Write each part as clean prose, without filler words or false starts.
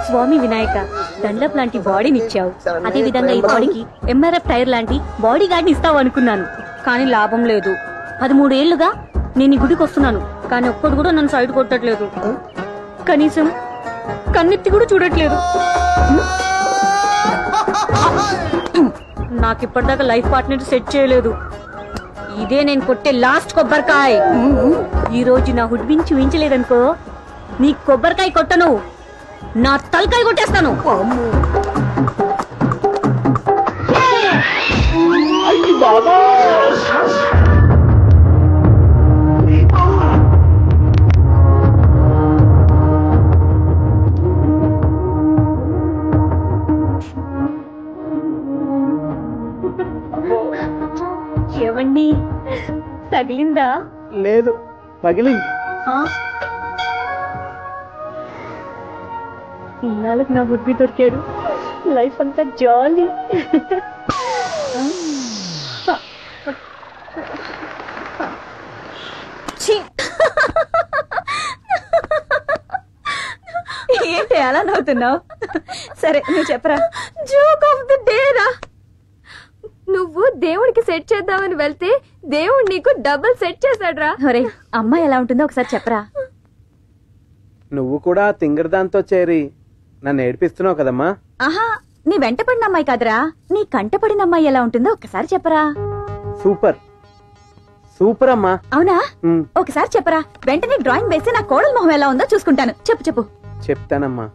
స్వామి వినాయక, దండప్ లాంటి బాడీని ఇచ్చావు. అదే విధంగా ఈ బాడీకి ఎంఆర్ఎఫ్ టైర్ లాంటి బాడీ గార్డ్ ని ఇస్తావు అనుకున్నాను, కానీ లాభం లేదు. 13 ఏళ్లుగా నేను ఈ గుడికి వస్తున్నాను, కానీ ఒక్కడు కూడా నన్ను సైడ్ కొట్టట్లేదు. కనీసం కన్నెత్తి కూడా చూడట్లేదు. నాకు ఇప్పటిదాకా లైఫ్ పార్ట్నర్ సెట్ చేయలేదు. ఇదే నేను కొట్టే లాస్ట్ కొబ్బరికాయ. ఈ రోజు నా హుడ్బిన్ చూపించలేదనుకో, నీ కొబ్బరికాయ కొట్టను, నా తలకాయ కొట్టేస్తాను. ఏవండి, తగిలిందా? లేదు, పగిలింది. ఇన్నాళ్ళకి నా బుద్ధి దొరికాడు. లైఫ్ అంతా జాలీ. ఏంటి అలా నవ్వుతున్నావు? సరే నువ్వు చెప్పరా. జోక్ ఆఫ్ ది డే రా. నువ్వు దేవుడికి సెట్ చేద్దామని వెళ్తే దేవుడు నీకు డబుల్ సెట్ చేశాడ్రా. ఒరే, అమ్మాయి ఎలా ఉంటుందో ఒకసారి చెప్పరా. నువ్వు కూడా తింగరదాంతో చేరి నన్ను ఏడిపిస్తున్నావు కదమ్మా. ఆహా, నీ వెంట పడిన అమ్మాయి కాదురా, నీ కంట పడిన అమ్మాయి ఎలా ఉంటుందో ఒకసారి చెప్పరా. సూపర్ సూపర్ అమ్మా. అవునా? ఒకసారి చెప్పరా. వెంటనే డ్రాయింగ్ వేసి నా కోడల మొహం ఎలా ఉందో చూసుకుంటాను. చెప్పు చెప్పు. చెప్తానమ్మా.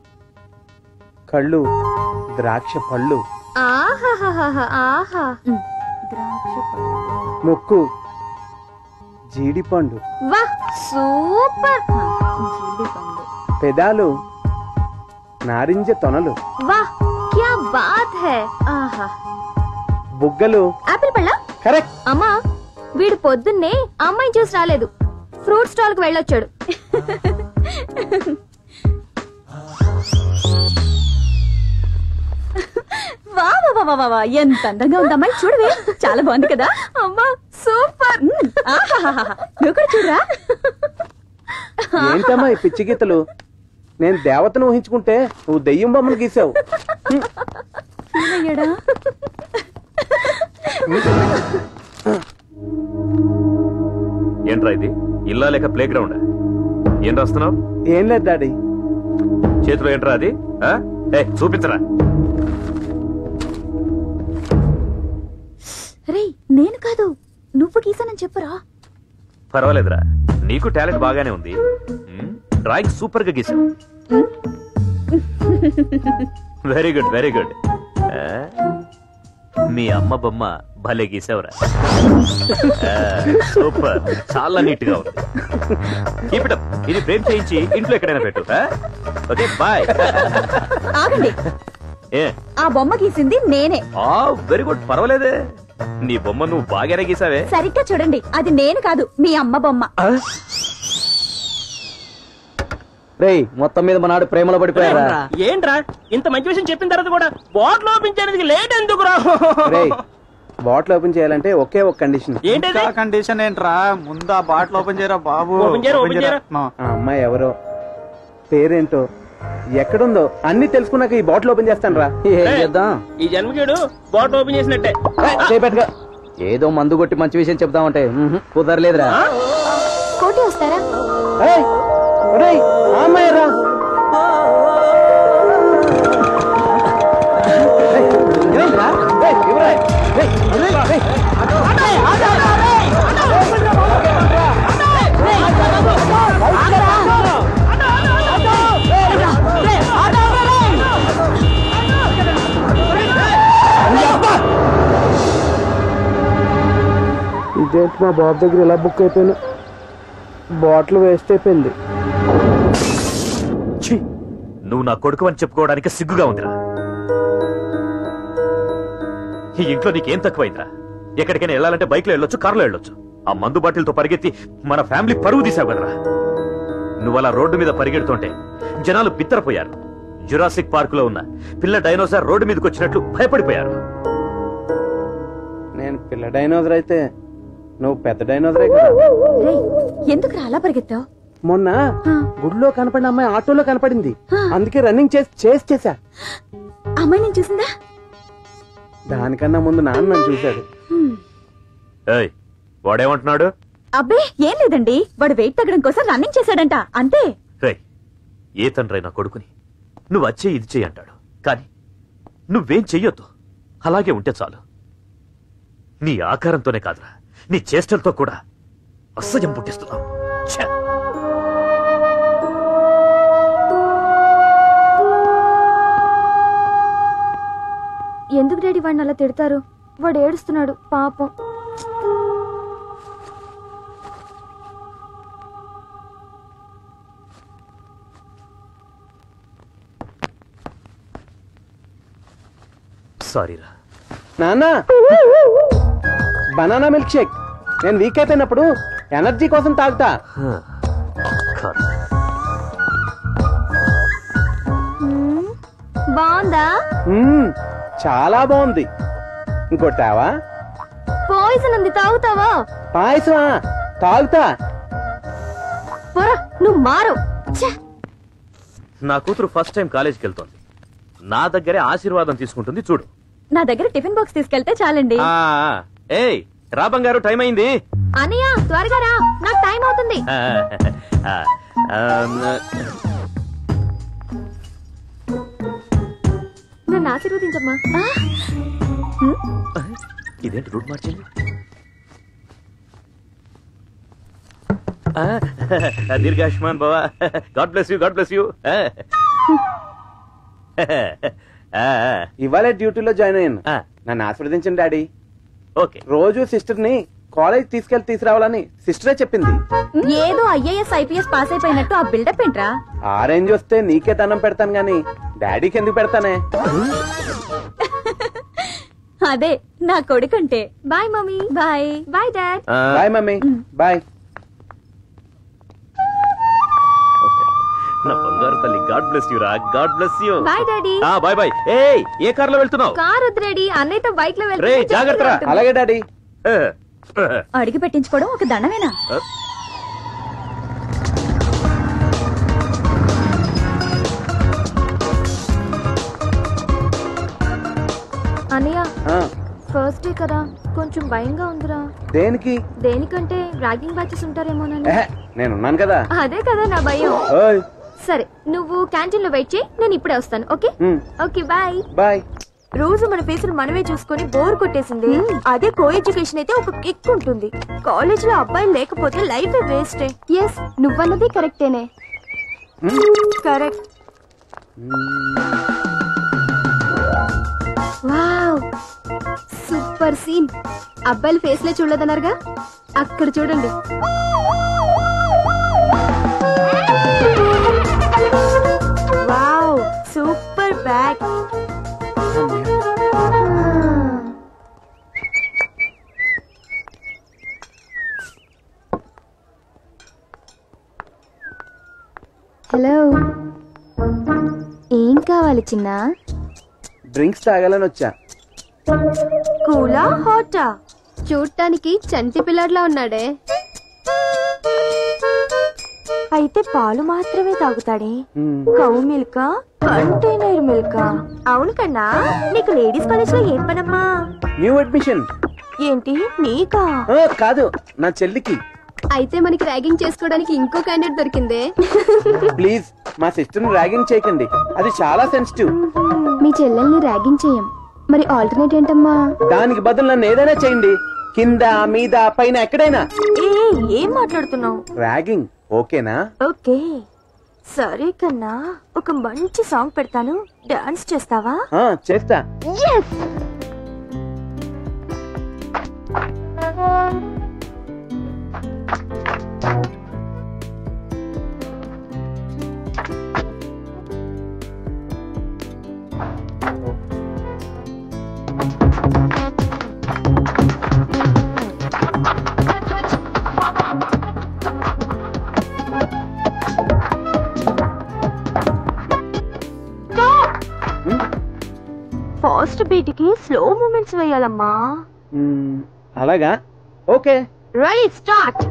కళ్ళు ద్రాక్ష పళ్ళు, ఆహా, ముక్కు జీడిపండు, వా సూపర్. పెదాలు నారింజ తొనలు, వా క్యా బాత్ హై. ఆహా, బుగ్గలు ఆపిల్ పళ్ళ. కరెక్ట్. అమ్మా, వీడు పొద్దున్నే అమ్మాయిని చూసి రాలేదు, ఫ్రూట్ స్టాల్ కి వెళ్ళొచ్చాడు. ఎంత అందంగా ఉంది అమ్మాయి, చూడవే. చాలా బాగుంది కదా. అమ్మా సూపర్. నువ్వు కూడా చూడరా. ఏంటమ్మా ఈ పిచ్చి గీతలు? నేను దేవతను ఊహించుకుంటే నువ్వు దెయ్యం బొమ్మను గీసావు. ఏంట్రా ఇది? ఇల్లా లేక ప్లే గ్రౌండ్? ఏం రాస్తున్నావు? ఏం లేదు డాడీ. చేతిలో ఏంట్రా అది? చూపించరా. రే, నేను కాదు, నువ్వు గీసానని చెప్పరా. పర్వాలేదురా, నీకు టాలెంట్ బాగానే ఉంది. డ్రాయింగ్ సూపర్ గా గీసావు. Very good very good. మీ అమ్మ బొమ్మ భలే గీసావురా. సూపర్, చాలా నీట్ గా ఉంది. Keep it up. ఇది ఫ్రేమ్ చేయించి ఇంట్లో ఎక్కడైనా పెట్టు. Okay bye. ఆగండి, ఆ బొమ్మ గీసింది నేనే. వెరీ గుడ్, పర్వాలేదే. నీ బొమ్మ నువ్వు బాగానే గీసావే. సరిగ్గా చూడండి, అది నేను కాదు, మీ అమ్మ బొమ్మ. రేయ్, మొత్తం మీద మనాడు ప్రేమలో పడిపోయారా? ఏంట్రా ఇంత మంచి విషయం చెప్పిన తర్వాత కూడా బాటిల్ ఓపెన్ చేయడానికి లేట్ ఎందుకు రా? బాటిల్ ఓపెన్ చేయాలంటే ఒకే ఒక కండిషన్. ఏంటది? కండిషన్ ఏంట్రా? ముందు ఆ బాటిల్ ఓపెన్ చేయరా బాబు. ఓపెన్ చేయరా. ఆ అమ్మాయి ఎవరో, పేరేంటో, ఎక్కడుందో అన్ని తెలుసుకున్నాక ఈ బాటిల్ ఓపెన్ చేస్తాను రా. ఏం చేద్దాం? ఈ జన్మకేడు బాటిల్ ఓపెన్ చేసినట్టే. ఏదో మందు కొట్టి మంచి విషయం చెప్దామంటే కుదరలేదురా. కోటి వస్తారా? అమ్మాయి రా. ఇదేంటి మా బాబు దగ్గర ఇలా బుక్ అయిపోయాను. బాటిల్ వేస్ట్ అయిపోయింది. నువ్వు నా కొడుకు అని చెప్పుకోవడానికి సిగ్గుగా ఉందిరా. ఈ ఇంట్లో నీకేం తక్కువైందిరా? ఎక్కడికైనా వెళ్ళాలంటే బైక్ లో వెళ్ళొచ్చు, కారులో వెళ్ళొచ్చు. ఆ మందు బాటిల్తో పరిగెత్తి మన ఫ్యామిలీ పరువు తీసావు కదరా. నువ్వు అలా రోడ్డు మీద పరిగెడుతుంటే జనాలు బిత్తరపోయారు. జురాసిక్ పార్క్ లో ఉన్న పిల్ల డైనోసార్ రోడ్డు మీదకి వచ్చినట్లు భయపడిపోయారు. నేను పిల్ల డైనోసర్ అయితే నువ్వు పెద్ద డైనోసరే కదా. ఎందుకు అలా పరిగెత్తావు? మొన్న గుడిలో కనపడిన అమ్మాయి ఆటోలో కనపడింది. అందుకే రన్నింగ్ చేసా. అమ్మాయి నేను చూసిందా? దానికన్నా ముందు నాన్న నన్ను చూశాడు. ఏయ్, వాడేమంటున్నాడు? అబ్బే ఏం లేదండి, వాడు వెయిట్ తగ్గడం కోసం రన్నింగ్ చేశాడంట, అంతే. రేయ్, ఏ తండ్రి నా కొడుకుని నువ్వు వచ్చే ఇది చెయ్యి అంటాడు, కానీ నువ్వేం చెయ్యొద్దు. అలాగే ఉంటే చాలు. నీ ఆకారంతోనే కాదురా, నీ చేష్టలతో కూడా అసహ్యం పుట్టిస్తున్నావు. ఛే! ఎందుకు డాడీ వాడిని అలా తిడతారు? వాడు ఏడుస్తున్నాడు పాపం. సారీరా. నాన్న, బనానా మిల్క్ షేక్. నేను వీక్ అయిపోయినప్పుడు ఎనర్జీ కోసం తాగుతా. బాగుందా? చాలా బాగుంది. ఇంకోటి తావా? పాయిజన్ ఉంది, తాగుతావా? పాయసమా? తాగుతా. నువ్వు మారు. నా కూతురు ఫస్ట్ టైం కాలేజీకి వెళ్తోంది. నా దగ్గరే ఆశీర్వాదం తీసుకుంటుంది చూడు. నా దగ్గర టిఫిన్ బాక్స్ తీసుకెళ్తే చాలండి. ఏయ్ రా బంగారు, టైం అయింది. అన్నయ్య త్వరగా రా, నాకు టైం అవుతుంది. నన్ను ఆశీర్వదించమ్మా. ఇదేంటి రూట్ మార్చింది? దీర్ఘాయుష్మాన్ బావా, God bless you, God bless you. ఇవాళ డ్యూటీలో జాయిన్ అయ్యాను. నన్ను ఆశీర్వదించండి డాడీ. ఓకే. రోజు సిస్టర్ ని కాలేజ్ తీసుకురావాలని సిస్టరే చెప్పింది. ఏదో IAS IPS పాస్ అయిపోయినట్టు ఆ బిల్డప్ ఏంట్రా? ఆ రేంజ్ వస్తే నీకే దండం పెడతాను గాని డాడీకి ఎందుకు పెడతానే? అదే నా కొడుకంటే. Bye mummy. Bye bye dad. Bye mummy. Bye. నా బంగారు తల్లి, గాడ్ బ్లెస్ యూ రా, god bless you. Bye daddy. Bye bye. ఏయ్, ఏ కార్ లో వెళ్తున్నావు? కార్ వద్దు డాడీ, అన్నయ్యతో బైక్ లో రే జాగ్రత్త రా. అలాగే డాడీ. అడిగి పెట్టించుకోవడం ఒక దండమేనా? అన్నయ్య, ఫస్ట్ డే కదా, కొంచెం భయంగా ఉందిరా. దేనికి? దేనికంటే ర్యాగింగ్ బ్యాచెస్ ఉంటారేమోనని. నేనున్నాను కదా. అదే కదా నా భయం. ఓయ్. సరే, నువ్వు క్యాంటీన్ లో వెయిట్ చేయి, నేను ఇప్పుడే వస్తాను. Okay okay bye. బాయ్. రోజు మన ఫేసులు మనమే చూసుకొని బోర్ కొట్టేసింది. అదే కో ఎడ్యుకేషన్ అయితే ఒక కిక్ ఉంటుంది. కాలేజ్ లో అబ్బాయిలు లేకపోతే లైఫ్ వేస్ట్. ఎస్, నువ్వన్నది కరెక్టేనే. కరెక్ట్. Wow, super scene. అబ్బాయిలు ఫేస్ లే చూడలేదన్నారుగా, అక్కడ చూడండి. Wow, super bag. హలో, ఏం కావాలి చిన్న? డ్రింక్స్ తాగాలని వచ్చా. కూలా హాటా? చూడటానికి చంటి పిల్లర్లా ఉన్నాడే. అయితే పాలు మాత్రమే తాగుతాడే. కౌ మిల్కా, కంటైనర్ మిల్కా? అవును కన్నా, నీకు లేడీస్ కాలేజ్ లో ఏం పనమ్మా? New admission. ఏంటి నీకా? కాదు, నా చెల్లికి. అయితే మనకి ర్యాగింగ్ చేసుకోవడానికి ఇంకో క్యాండిడేట్ దొరికిందే. ప్లీజ్ మా సిస్టర్ ని ర్యాగింగ్ చేయకండి, అది చాలా సెన్సిటివ్. మీ చెల్లెల్ని ర్యాగింగ్ చేయం, మరి ఆల్టర్నేట్ ఏంటమ్మా? దానికి బదులు నన్ను ఏదైనా చేయండి, కింద మీద పైన ఎక్కడైనా. ఏం మాట్లాడుతున్నావు? ర్యాగింగ్ ఓకేనా? ఓకే సరే కన్నా, ఒక మంచి సాంగ్ పెడతాను, డాన్స్ చేస్తావా? చేస్తా. ఫాస్ట్ బీట్ కి స్లో మూమెంట్స్ వేయాలమ్మా. అలాగా, ఓకే. Right, start.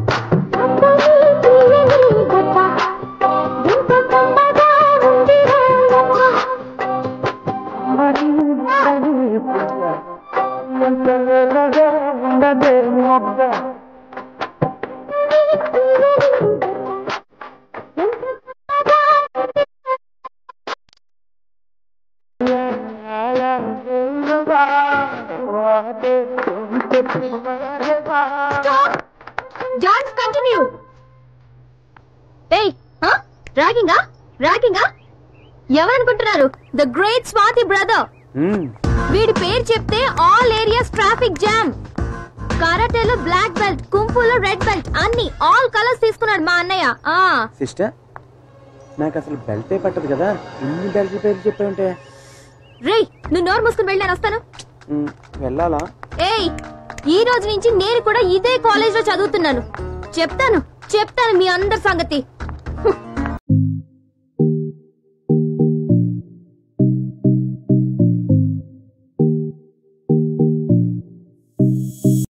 కంటిన్యూ. ఏయ్ ర్యాగింగా ర్యాగింగా ఎవరనుకుంటున్నారు? The great Swathi brother. వీడి పేరు చెప్తే ఆల్ ఏరియాస్ ట్రాఫిక్ జామ్. కరాటేలో బ్లాక్ బెల్ట్, కుంఫులో రెడ్ బెల్ట్, అన్ని ఆల్ కలర్స్ తీసుకున్నాడు మా అన్నయ్య. సిస్టర్ నాకు అసలు బెల్టే పట్టదు కదా, ఇన్ని బెల్ట్ పేరు చెప్పావుంటే. రేయ్ నువ్వు నోరు మూసుకుని వెళ్ళి నేను వస్తాను. వెళ్ళాలా? ఏయ్ ఈ రోజు నుంచి నేను కూడా ఇదే కాలేజ్ లో చదువుతున్నాను. చెప్తాను మీ అందరి సంగతి.